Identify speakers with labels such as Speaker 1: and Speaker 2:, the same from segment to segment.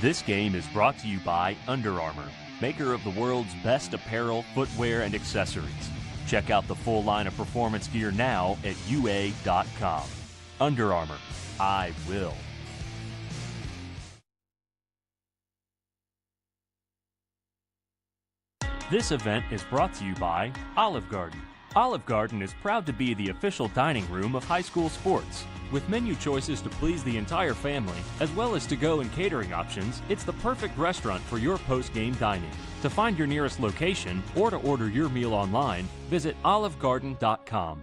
Speaker 1: This game is brought to you by Under Armour, maker of the world's best apparel, footwear, and accessories. Check out the full line of performance gear now at UA.com. Under Armour, I will. This event is brought to you by Olive Garden. Olive Garden is proud to be the official dining room of high school sports. With menu choices to please the entire family, as well as to-go and catering options, it's the perfect restaurant for your post-game dining. To find your nearest location or to order your meal online, visit olivegarden.com.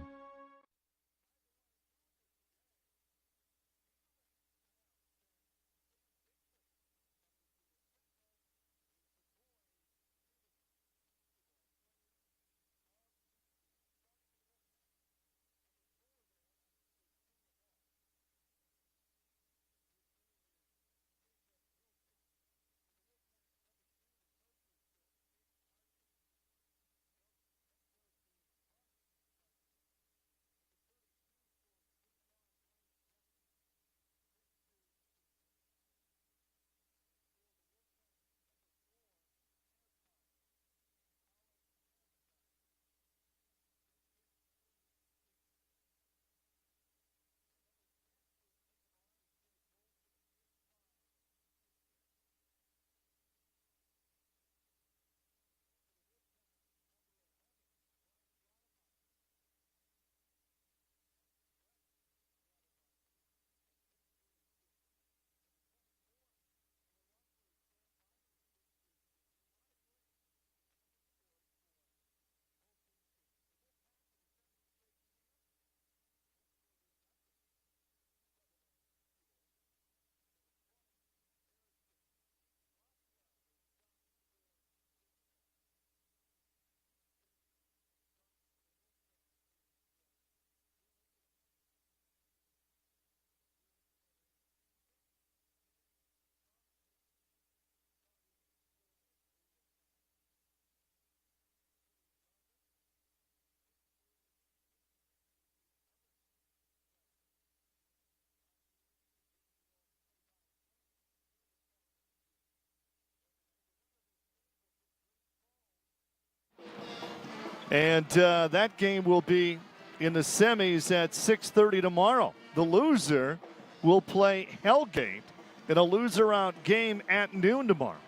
Speaker 2: And that game will be in the semis at 6:30 tomorrow. The loser will play Hellgate in a loser-out game at noon tomorrow.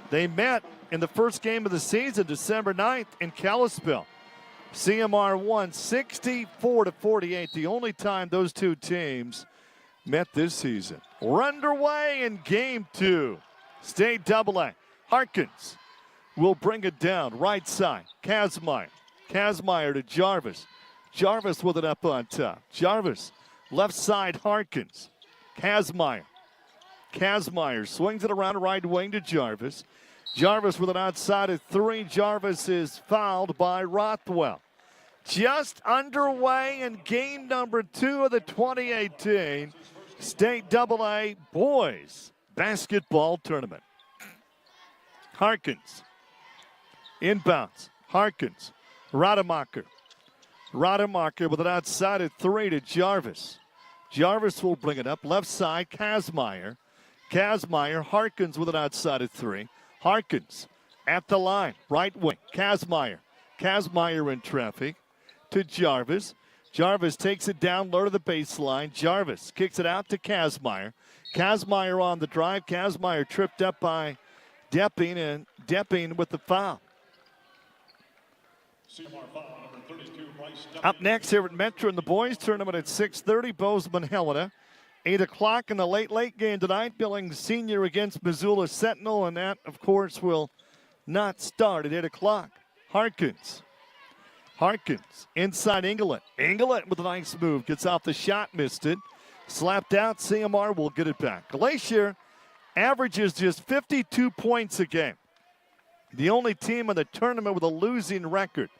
Speaker 2: They met in the first game of the season, December 9th, in Kalispell. C.M.R. won 64-48, the only time those two teams met this season. We're underway in game two. State AA. Harkins will bring it down. Right side, Kazmaier. Kazmaier to Jarvis. Jarvis with it up on top. Jarvis, left side, Harkins. Kazmaier. Kazmaier swings it around right wing to Jarvis. Jarvis with an outside of three. Jarvis is fouled by Rothwell. Just underway in game number 2 of the 2018 State AA Boys Basketball Tournament. Harkins. Inbounds. Harkins. Rademacher. Rademacher with an outside of three to Jarvis. Jarvis will bring it up. Left side, Kazmaier. Kazmaier. Harkins with an outside of three. Harkins at the line. Right wing. Kazmaier. Kazmaier in traffic to Jarvis. Jarvis takes it down low to the baseline. Jarvis kicks it out to Kazmaier. Kazmaier on the drive. Kazmaier tripped up by Depping, and Depping with the foul. Up next here at Metro in the boys tournament at 6:30, Bozeman Helena. 8 o'clock in the late game tonight, Billings Senior against Missoula Sentinel, and that, of course, will not start at 8 o'clock. Harkins. Harkins inside Inglet. Inglet with a nice move. Gets off the shot, missed it. Slapped out. C.M.R. will get it back. Glacier averages just 52 points a game. The only team in the tournament with a losing record,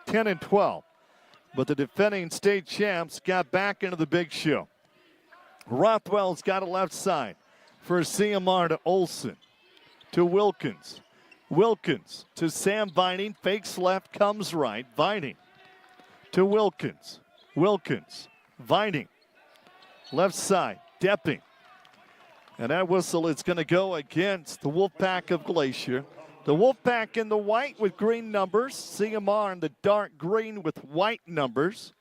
Speaker 2: 10-12. But the defending state champs got back into the big show. Rothwell's got a left side for C.M.R. to Olson. To Wilkins. Wilkins to Sam Vining. Fakes left, comes right. Vining to Wilkins. Wilkins. Vining. Left side. Depping. And that whistle is going to go against the Wolfpack of Glacier. The Wolfpack in the white with green numbers. C.M.R. in the dark green with white numbers.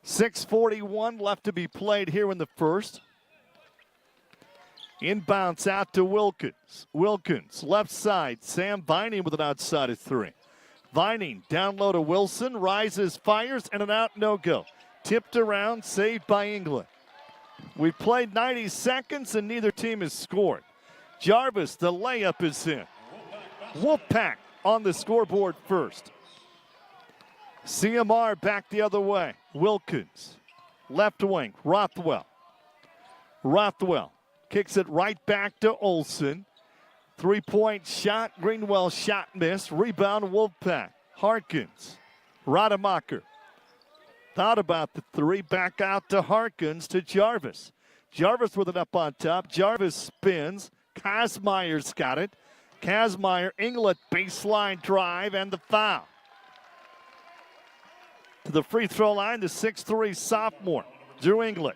Speaker 2: 6:41 left to be played here in the first. Inbounds out to Wilkins. Wilkins, left side. Sam Vining with an outside of three. Vining down low to Wilson. Rises, fires, and an out, no go. Tipped around, saved by England. We've played 90 seconds and neither team has scored. Jarvis, the layup is in. Wolfpack on the scoreboard first. C.M.R. back the other way. Wilkins, left wing, Rothwell. Rothwell kicks it right back to Olsen. Three-point shot, Greenwell shot missed. Rebound, Wolfpack. Harkins, Rademacher. Thought about the three, back out to Harkins to Jarvis. Jarvis with it up on top. Jarvis spins. Kazmaier's got it. Kazmaier, Inglet, baseline drive, and the foul. To the free throw line, the 6'3 sophomore, Drew Inglet.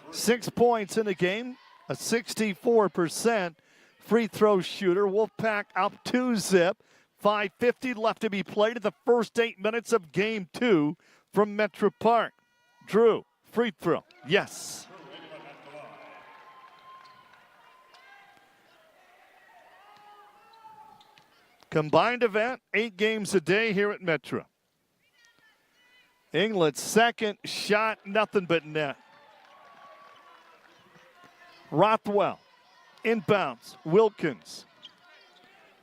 Speaker 2: 6 points in the game, a 64% free throw shooter. Wolfpack up 2-zip. 5:50 left to be played in the first 8 minutes of game 2 from Metro Park. Drew, free throw, yes. Combined event, 8 games a day here at Metro. England's second shot, nothing but net. Rothwell, inbounds, Wilkins.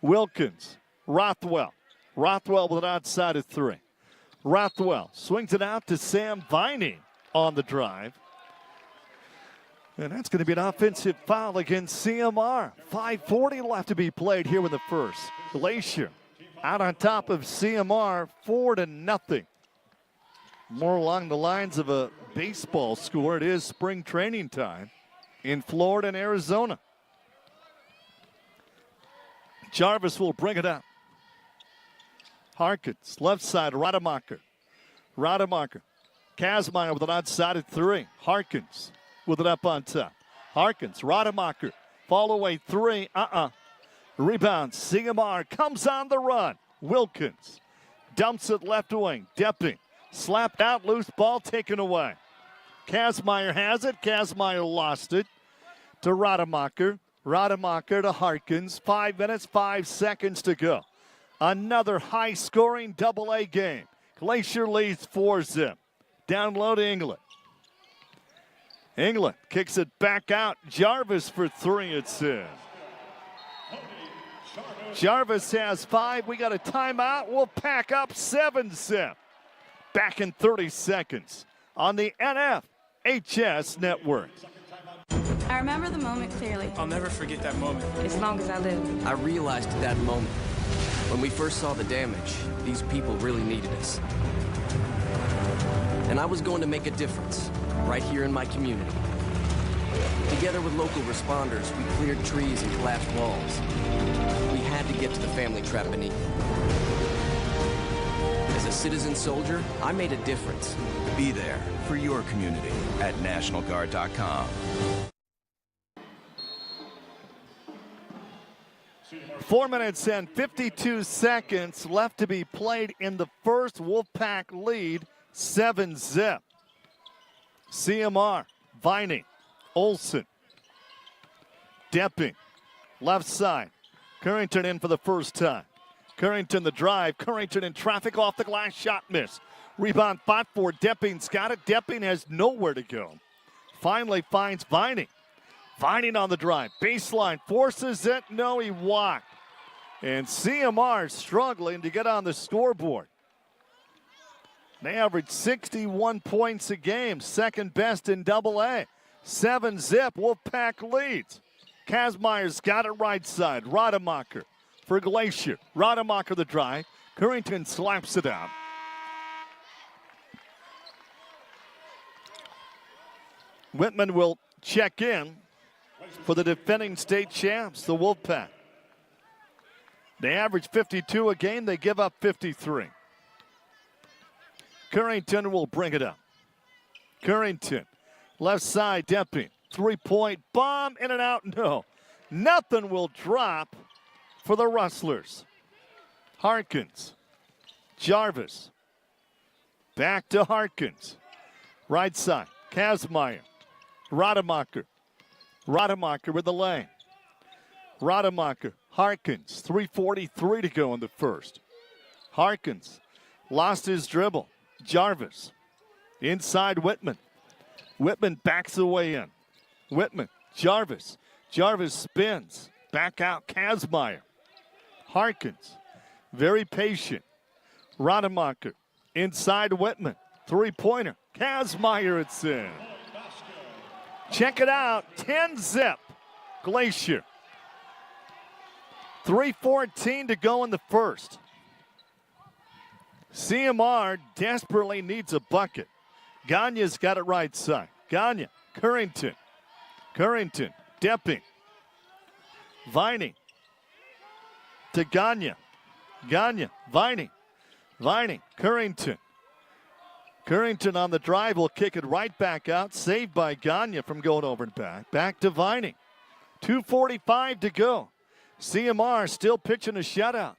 Speaker 2: Wilkins, Rothwell. Rothwell with an outside of three. Rothwell swings it out to Sam Vining on the drive. And that's going to be an offensive foul against C.M.R. 5:40 left to be played here in the first. Glacier out on top of C.M.R. 4-0. More along the lines of a baseball score. It is spring training time in Florida and Arizona. Jarvis will bring it up. Harkins, left side, Rademacher. Rademacher. Kazmaier with an outside of three. Harkins with it up on top. Harkins, Rademacher. Fall away three. Rebound. C.M.R. comes on the run. Wilkins dumps it left wing. Depping. Slapped out, loose ball taken away. Kazmaier has it. Kazmaier lost it to Rademacher. Rademacher to Harkins. 5 minutes, 5 seconds to go. Another high-scoring double-A game. Glacier leads 4-zip. Down low to England. England kicks it back out. Jarvis for three, it's in. Jarvis has 5. We got a timeout. We'll pack up 7-zip. Back in 30 seconds on the NFHS Network.
Speaker 3: I remember the moment clearly.
Speaker 4: I'll never forget that moment.
Speaker 3: As long as I live.
Speaker 5: I realized at that moment, when we first saw the damage, these people really needed us. And I was going to make a difference, right here in my community. Together with local responders, we cleared trees and collapsed walls. We had to get to the family trapped beneath. As a citizen soldier, I made a difference.
Speaker 6: Be there for your community at NationalGuard.com.
Speaker 2: 4 minutes and 52 seconds left to be played in the first. Wolfpack lead 7-zip. C.M.R. Vining. Olsen. Depping. Left side. Currington in for the first time. Currington the drive. Currington in traffic off the glass. Shot miss. Rebound fought for. Depping's got it. Depping has nowhere to go. Finally finds Vining. Vining on the drive. Baseline. Forces it. No, he walked. And C.M.R. struggling to get on the scoreboard. They average 61 points a game. Second best in Double-A. 7-zip. Wolfpack leads. Kazmaier's got it right side. Rademacher for Glacier. Rademacher the drive. Currington slaps it out. Whitman will check in for the defending state champs, the Wolfpack. They average 52 a game. They give up 53. Currington will bring it up. Currington, left side, Depping. three-point bomb, in and out. No, nothing will drop for the Rustlers. Harkins, Jarvis, back to Harkins. Right side, Kazmaier, Rademacher. Rademacher with the lane. Rademacher, Harkins, 3:43 to go in the first. Harkins lost his dribble. Jarvis, inside Whitman. Whitman backs away in. Whitman, Jarvis. Jarvis spins. Back out, Kazmaier. Harkins, very patient. Rademacher, inside Whitman. Three-pointer. Kazmaier, it's in. Check it out, 10-zip. Glacier. 3:14 to go in the first. C.M.R. desperately needs a bucket. Gagne's got it right side. Gagne, Currington. Currington, Depping. Vining. To Gagne. Gagne, Vining. Vining, Currington. Currington on the drive will kick it right back out. Saved by Gagne from going over and back. Back to Vining. 2:45 to go. C.M.R. still pitching a shutout.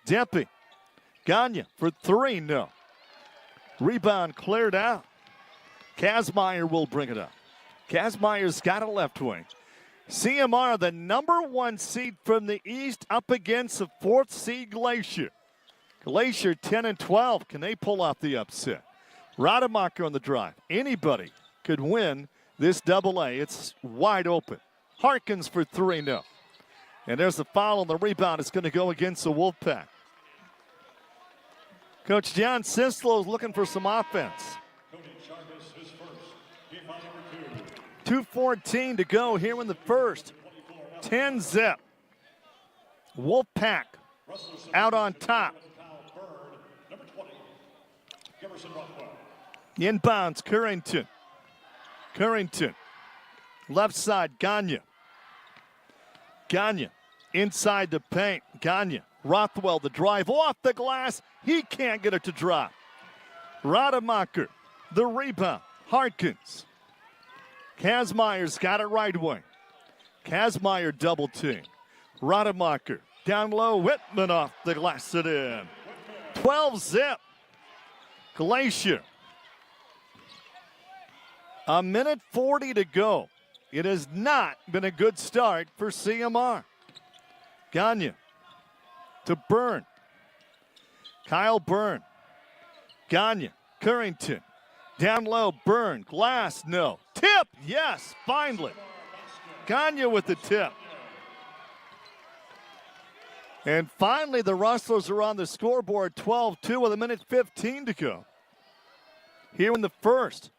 Speaker 2: Depping. Gagne for three, no. Rebound cleared out. Kazmaier will bring it up. Kazmaier's got a left wing. C.M.R. the number 1 seed from the East up against the 4th seed Glacier. Glacier 10-12. Can they pull off the upset? Rademacher on the drive. Anybody could win this double-A. It's wide open. Harkins for three, no. And there's the foul on the rebound. It's going to go against the Wolfpack. Coach John Sislow is looking for some offense. 2:14 to go here in the first. 10-zip. Wolfpack out on top. Inbounds, Currington. Currington. Left side, Gagne. Gagne inside the paint. Gagne. Rothwell, the drive off the glass. He can't get it to drop. Rademacher, the rebound. Harkins. Kazmaier's got it right wing. Kazmaier double team. Rademacher down low. Whitman off the glass it in. 12-zip. Glacier. 1:40 to go. It has not been a good start for C.M.R. Gagne to Byrne. Kyle Byrne. Gagne. Currington. Down low, Byrne. Glass, no. Tip, yes, finally. Gagne with the tip. And finally, the Rustlers are on the scoreboard, 12-2 with 1:15 to go. Here in the first.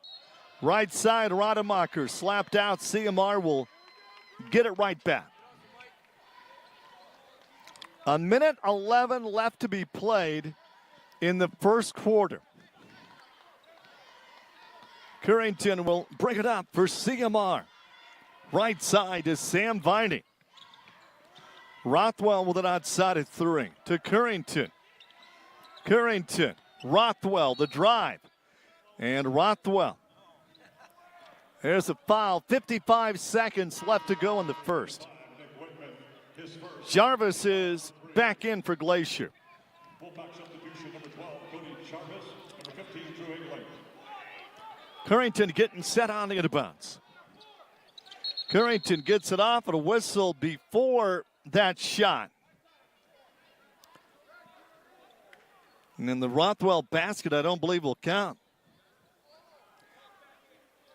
Speaker 2: Right side, Rademacher slapped out. C.M.R. will get it right back. 1:11 left to be played in the first quarter. Currington will bring it up for C.M.R. Right side is Sam Vining. Rothwell with it outside at three to Currington. Currington, Rothwell, the drive. And Rothwell. There's a foul. 55 seconds left to go in the first. Jarvis is back in for Glacier. Currington getting set on the bounce. Currington gets it off at a whistle before that shot. And then the Rothwell basket, I don't believe will count.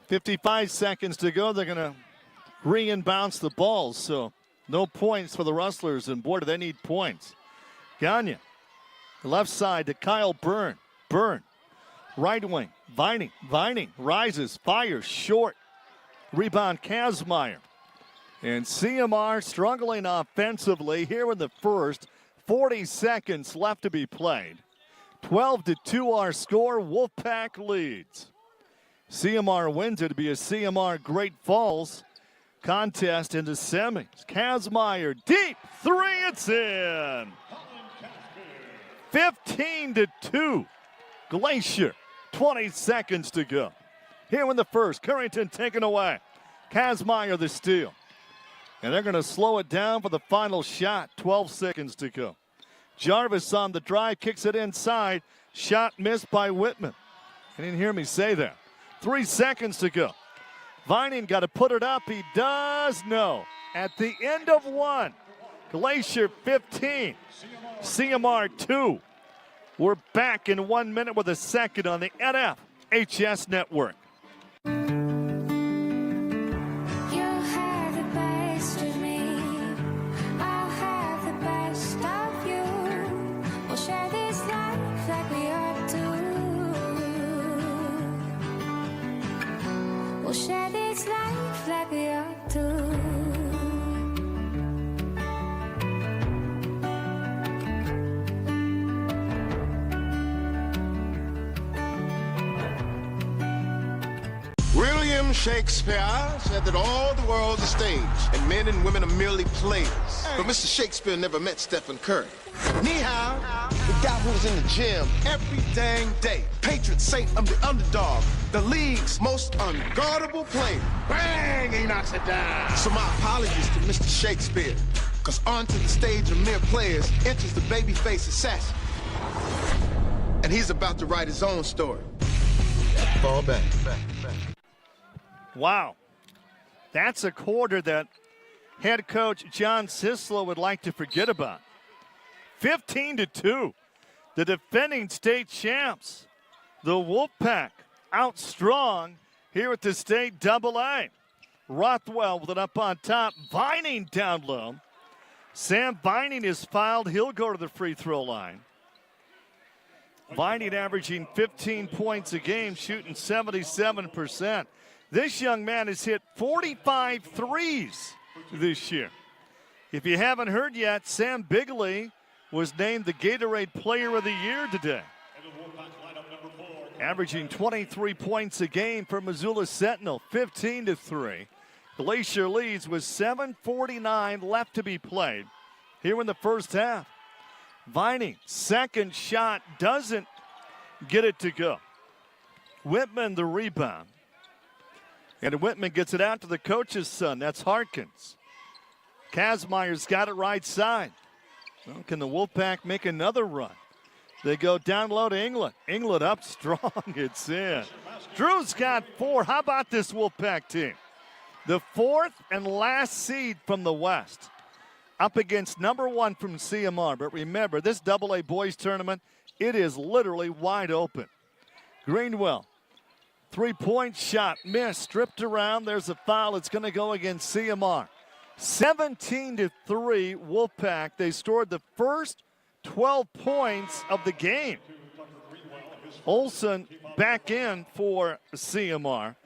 Speaker 2: 55 seconds to go. They're going to re-inbounce the ball, so no points for the Rustlers, and boy, do they need points. Gagne, left side to Kyle Byrne. Byrne, right wing, Vining. Vining rises, fires, short. Rebound, Kazmaier. And C.M.R. struggling offensively here in the first. 40 seconds left to be played. 12-2 our score. Wolfpack leads. C.M.R. wins it to be a C.M.R. Great Falls contest in the semis. Kazmaier, deep three, it's in. 15-2. Glacier, 20 seconds to go. Here in the first, Currington taken away. Kazmaier the steal. And they're going to slow it down for the final shot. 12 seconds to go. Jarvis on the drive, kicks it inside. Shot missed by Whitman. You didn't hear me say that. 3 seconds to go. Vining got to put it up. He does no. At the end of one. Glacier 15. C.M.R 2. We're back in 1 minute with a second on the NFHS Network.
Speaker 4: We'll share this life like we ought to.
Speaker 7: William Shakespeare said that all the world's a stage and men and women are merely players. But Mr. Shakespeare never met Stephen Curry. Ni hao, the guy who was in the gym every dang day. Patron saint of the underdog, the league's most unguardable player. Bang, he knocks it down. So my apologies to Mr. Shakespeare, because onto the stage of mere players enters the babyface assassin. And he's about to write his own story. Fall back.
Speaker 2: Wow. That's a quarter that head coach John Sislo would like to forget about. 15-2. The defending state champs. The Wolfpack out strong here at the state AA. Rothwell with it up on top. Vining down low. Sam Vining is fouled. He'll go to the free throw line. Vining averaging 15 points a game, shooting 77%. This young man has hit 45 threes this year. If you haven't heard yet, Sam Bigley was named the Gatorade Player of the Year today. Averaging 23 points a game for Missoula Sentinel, 15-3. Glacier leads with 7:49 left to be played here in the first half. Vining, second shot, doesn't get it to go. Whitman the rebound. And Whitman gets it out to the coach's son. That's Harkins. Kazmaier's got it right side. Well, can the Wolfpack make another run? They go down low to England. England up strong. It's in. Drew's got 4. How about this Wolfpack team? The 4th and last seed from the West. Up against number 1 from C.M.R. But remember, this AA boys tournament, it is literally wide open. Greenwell. 3-point shot, missed, stripped around. There's a foul. It's going to go against C.M.R. 17-3 Wolfpack. They scored the first 12 points of the game. Olson back in for C.M.R.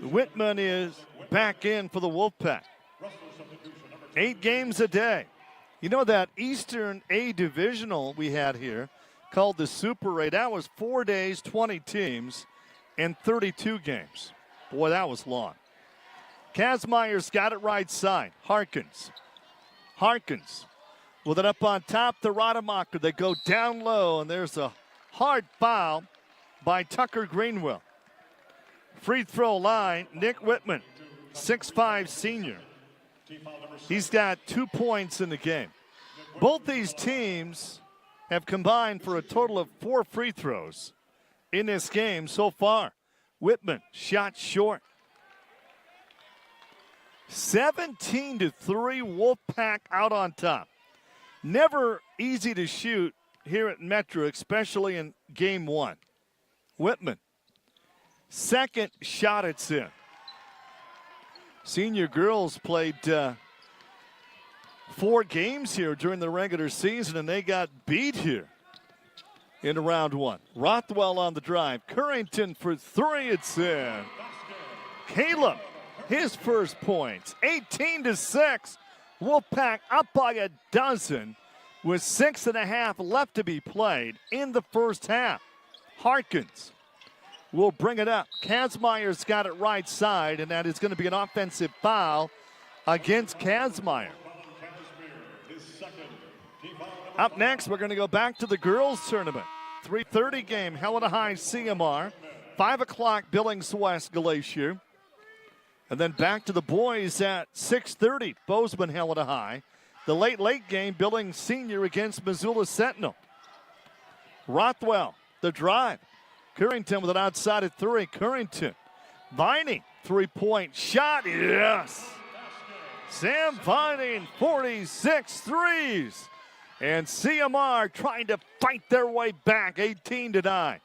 Speaker 2: Whitman is back in for the Wolfpack. 8 games a day. You know that Eastern A divisional we had here called the Super A, that was 4 days, 20 teams, and 32 games. Boy, that was long. Kazmaier's got it right side. Harkins with it up on top to Rademacher. They go down low, and there's a hard foul by Tucker Greenwell. Free throw line, Nick Whitman, 6'5" senior. He's got 2 points in the game. Both these teams have combined for a total of 4 free throws in this game so far. Whitman, shot short. 17-3, Wolfpack out on top. Never easy to shoot here at Metro, especially in game 1. Whitman, second shot, it's in. Senior girls played 4 games here during the regular season, and they got beat here in round 1. Rothwell on the drive. Currington for 3, it's in. Caleb, his first points. 18-6. Wolfpack up by a dozen with 6.5 left to be played in the first half. Harkins will bring it up. Kazmaier's got it right side, and that is going to be an offensive foul against Kazmaier. Up next, we're going to go back to the girls' tournament. 3:30 game, Helena High C.M.R. 5 o'clock, Billings West Glacier. And then back to the boys at 6:30. Bozeman held a high. The late game, Billings Senior against Missoula Sentinel. Rothwell, the drive. Currington with an outside at 3. Currington. Vining, 3-point shot. Yes. Sam Vining, 46 threes. And C.M.R. trying to fight their way back, 18-9.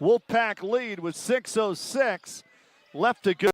Speaker 2: Wolfpack lead with 6:06 left to go.